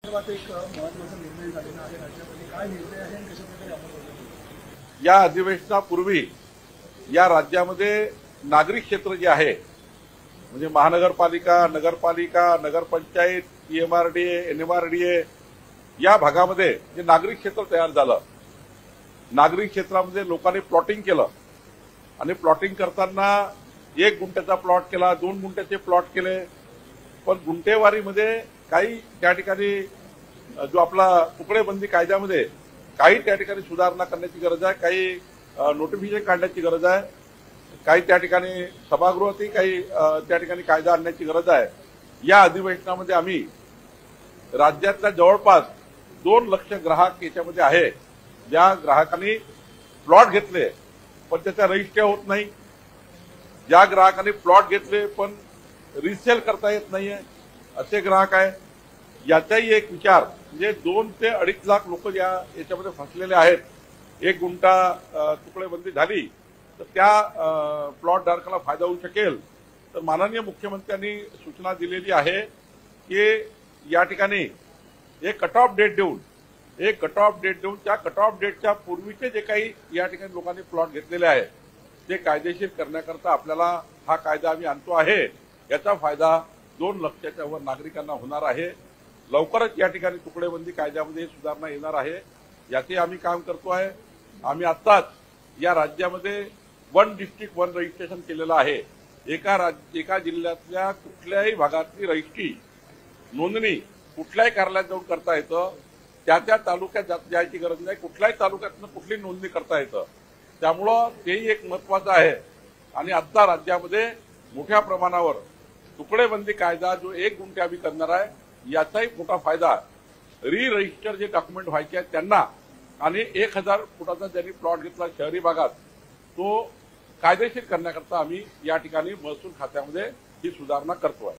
संदर्भात एक महत्त्वाचा निर्णय झालेला आहे राज्यामध्ये. काय निर्णय आहे आणि कशाप्रकारे अंमलबजावणी? या अधिवेशनापूर्वी या राज्यामध्ये नागरिक क्षेत्र जे आहे म्हणजे महानगरपालिका, नगरपालिका, नगरपंचायत, पीएमआरडीए, एनएमआरडीए या भागामध्ये जे नागरिक क्षेत्र तयार झालं, नागरिक क्षेत्रामध्ये लोकांनी प्लॉटिंग केलं आणि प्लॉटिंग करताना 1 गुंठ्याचा प्लॉट केला, 2 गुंठ्याचे प्लॉट केले, पण गुंठेवारीमध्ये काही त्या ठिकाणी जो आपला तुकडेबंदी कायद्यामध्ये काही त्या ठिकाणी सुधारणा करण्याची गरज आहे, काही नोटिफिकेशन काढण्याची गरज आहे, काही त्या ठिकाणी सभागृहातही काही त्या ठिकाणी कायदा आणण्याची गरज आहे. या अधिवेशनामध्ये आम्ही राज्यातल्या जवळपास 2 लाख ग्राहक याच्यामध्ये आहे, ज्या ग्राहकांनी प्लॉट घेतले पण त्याचा रजिस्टर होत नाही, ज्या ग्राहकांनी प्लॉट घेतले पण रिसेल करता येत नाहीये, असे ग्राहक आहे. याचाही एक विचार म्हणजे 2 ते 2.5 लाख लोक याच्यामध्ये फसलेले आहेत. 1 गुंठा तुकडेबंदी झाली तर त्या प्लॉट धारकाला फायदा होऊ शकेल. तर माननीय मुख्यमंत्र्यांनी सूचना दिलेली आहे की या ठिकाणी एक कट ऑफ डेट देऊन त्या कट ऑफ डेटच्या पूर्वीचे जे काही या ठिकाणी लोकांनी प्लॉट घेतलेले आहेत ते कायदेशीर करण्याकरता आपल्याला हा कायदा आम्ही आणतो आहे. याचा फायदा 2 लाखाच्या वर नागरिकांना होणार आहे. लवकरच या ठिकाणी तुकडेबंदी कायद्यामध्ये सुधारणा येणार आहे. याचे आम्ही काम करतो आहे. आम्ही आत्ताच या राज्यामध्ये 1 डिस्ट्रिक्ट 1 रजिस्ट्रेशन केलेलं आहे. एका जिल्ह्यातल्या कुठल्याही भागातली रजिस्ट्री नोंदणी कुठल्याही कार्यालयात जाऊन करता येतं. त्या तालुक्यात जायची गरज नाही. कुठल्याही तालुक्यातनं कुठली नोंदणी करता येतं. त्यामुळं तेही एक महत्वाचं आहे. आणि आता राज्यामध्ये मोठ्या प्रमाणावर तुकडेबंदी कायदा जो 1 गुंठे आम्ही करणार आहे याचाही मोठा फायदा रजिस्टर जे डॉक्युमेंट व्हायचे आहेत त्यांना आणि 1000 फुटाचा ज्यांनी प्लॉट घेतला शहरी भागात तो कायदेशीर करण्याकरता आम्ही या ठिकाणी महसूल खात्यामध्ये ही सुधारणा करतो आहे.